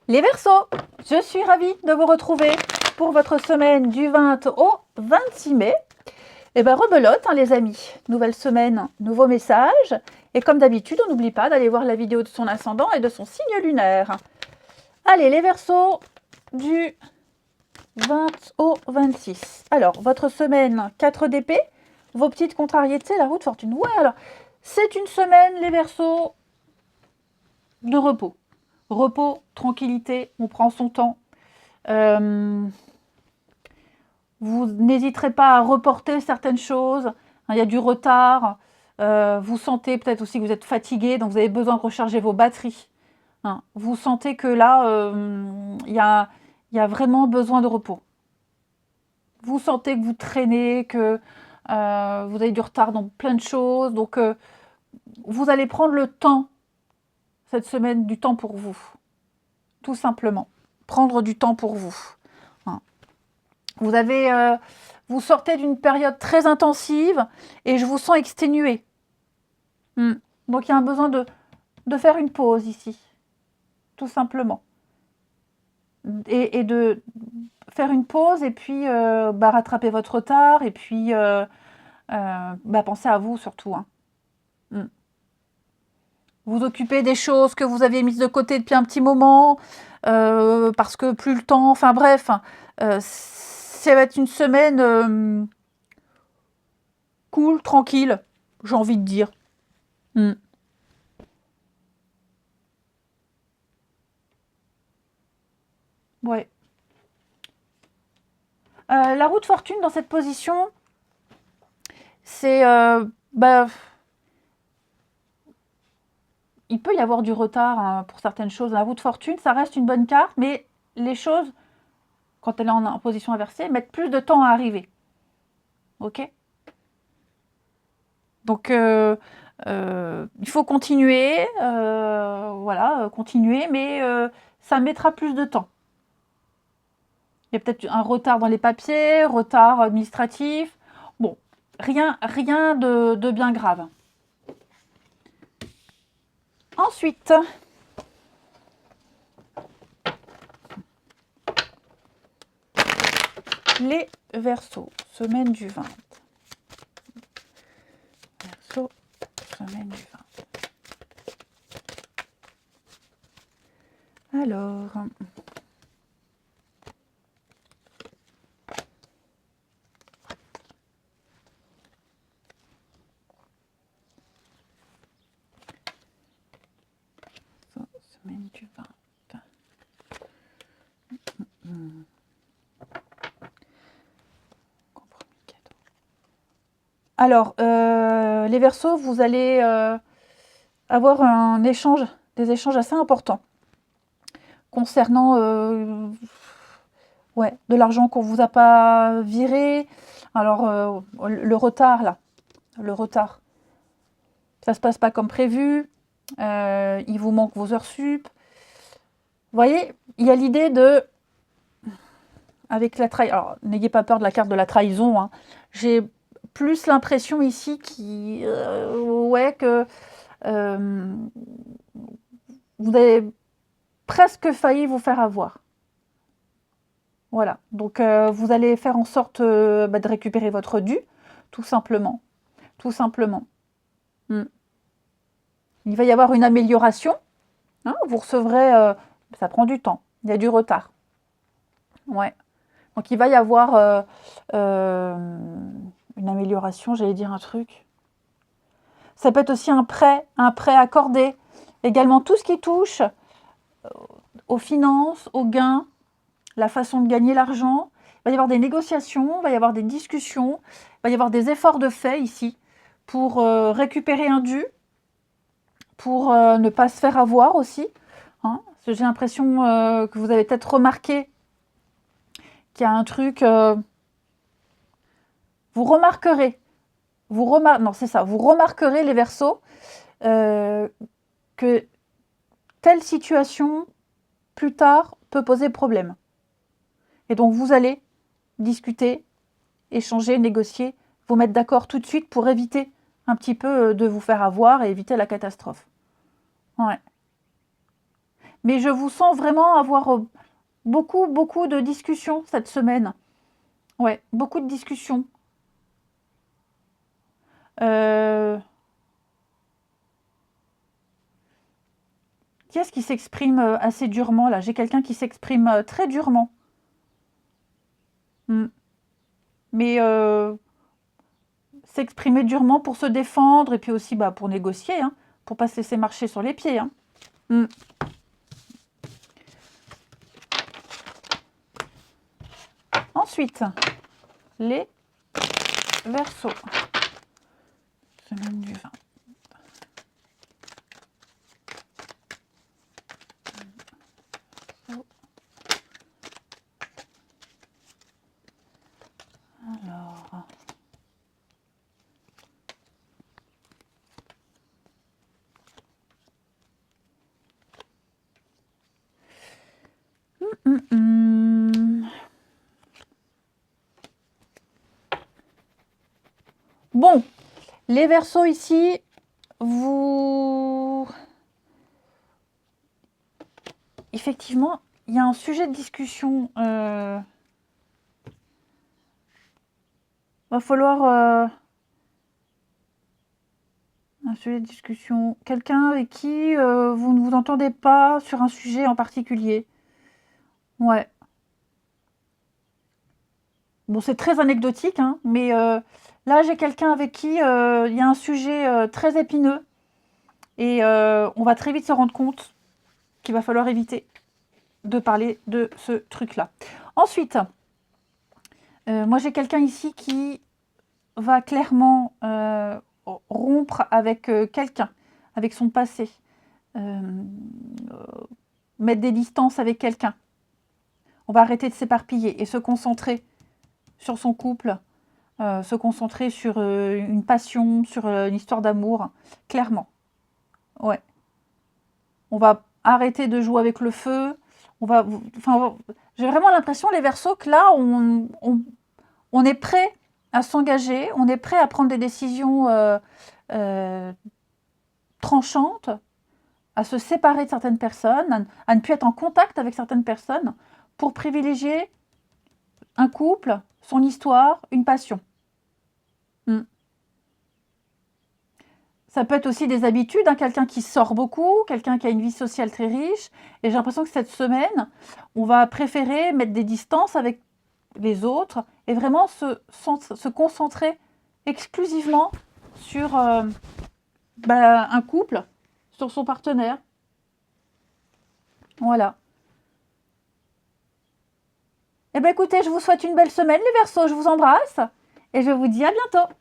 Les Verseaux, je suis ravie de vous retrouver pour votre semaine du 20 au 26 mai. Et bien rebelote les amis, nouvelle semaine, nouveau message. Et comme d'habitude, on n'oublie pas d'aller voir la vidéo de son ascendant et de son signe lunaire. Allez, les Verseaux du 20 au 26. Alors, votre semaine 4 d'épée, vos petites contrariétés, la roue de fortune. Ouais, alors, c'est une semaine, les Verseaux, de repos. Repos, tranquillité, on prend son temps. Vous n'hésiterez pas à reporter certaines choses. Il y a du retard. Vous sentez peut-être aussi que vous êtes fatigué, donc vous avez besoin de recharger vos batteries. Vous sentez que là, il y a vraiment besoin de repos. Vous sentez que vous traînez, que vous avez du retard dans plein de choses. Donc, vous allez prendre le temps, cette semaine, du temps pour vous. Tout simplement. Prendre du temps pour vous. Vous sortez d'une période très intensive et je vous sens exténué. Donc, il y a un besoin de faire une pause ici. Tout simplement. Et de faire une pause et puis rattraper votre retard et puis pensez à vous surtout. Vous occupez des choses que vous aviez mises de côté depuis un petit moment parce que plus le temps, enfin bref, ça va être une semaine cool, tranquille, j'ai envie de dire. Ouais. La roue de fortune dans cette position, c'est il peut y avoir du retard pour certaines choses. La roue de fortune, ça reste une bonne carte, mais les choses, quand elle est en position inversée, mettent plus de temps à arriver. Ok? Donc, il faut continuer, voilà, continuer, mais ça mettra plus de temps. Il y a peut-être un retard dans les papiers, retard administratif. Bon, rien de bien grave. Ensuite, les Verseaux, semaine du 20. Verseau, semaine du 20. Alors, semaine du 20. Alors, les Verseaux, vous allez avoir des échanges assez importants concernant de l'argent qu'on ne vous a pas viré. Alors, le retard, là, ça ne se passe pas comme prévu. Il vous manque vos heures sup. Vous voyez, il y a l'idée de... Avec la trahison... Alors, n'ayez pas peur de la carte de la trahison. J'ai plus l'impression ici que vous avez presque failli vous faire avoir. Voilà, donc vous allez faire en sorte de récupérer votre dû, tout simplement. Tout simplement. Il va y avoir une amélioration. Vous recevrez... ça prend du temps, il y a du retard. Ouais. Donc il va y avoir une amélioration, j'allais dire un truc. Ça peut être aussi un prêt accordé. Également tout ce qui touche aux finances, aux gains, la façon de gagner l'argent. Il va y avoir des négociations, il va y avoir des discussions, il va y avoir des efforts de fait ici pour récupérer un dû, pour ne pas se faire avoir aussi. J'ai l'impression que vous avez peut-être remarqué qu'il y a un truc... vous remarquerez, vous remarquerez les Verseaux que telle situation, plus tard, peut poser problème. Et donc, vous allez discuter, échanger, négocier, vous mettre d'accord tout de suite pour éviter un petit peu de vous faire avoir et éviter la catastrophe. Ouais. Mais je vous sens vraiment avoir beaucoup, beaucoup de discussions cette semaine. Ouais, beaucoup de discussions. Qui est-ce qui s'exprime assez durement là? J'ai quelqu'un qui s'exprime très durement. Mais s'exprimer durement pour se défendre et puis aussi bah, pour négocier, hein, pour pas se laisser marcher sur les pieds. Hein. Ensuite, les Verseaux. Semaine du 20. Alors... Bon, les Verseaux ici, vous... Effectivement, il y a un sujet de discussion. Va falloir... un sujet de discussion. Quelqu'un avec qui vous ne vous entendez pas sur un sujet en particulier. Ouais. Bon, c'est très anecdotique, hein, mais là, j'ai quelqu'un avec qui il y a un sujet très épineux. Et on va très vite se rendre compte qu'il va falloir éviter de parler de ce truc-là. Ensuite, moi, j'ai quelqu'un ici qui va clairement rompre avec quelqu'un, avec son passé. Mettre des distances avec quelqu'un. On va arrêter de s'éparpiller et se concentrer sur son couple, se concentrer sur une passion, sur une histoire d'amour, clairement. Ouais. On va arrêter de jouer avec le feu. Enfin, j'ai vraiment l'impression, les Verseaux, que là, on est prêt à s'engager, on est prêt à prendre des décisions tranchantes, à se séparer de certaines personnes, à ne plus être en contact avec certaines personnes, pour privilégier un couple, son histoire, une passion. Ça peut être aussi des habitudes, hein, quelqu'un qui sort beaucoup, quelqu'un qui a une vie sociale très riche. Et j'ai l'impression que cette semaine, on va préférer mettre des distances avec les autres et vraiment se concentrer exclusivement sur un couple, sur son partenaire. Voilà. Eh bien écoutez, je vous souhaite une belle semaine les Verseaux, je vous embrasse et je vous dis à bientôt.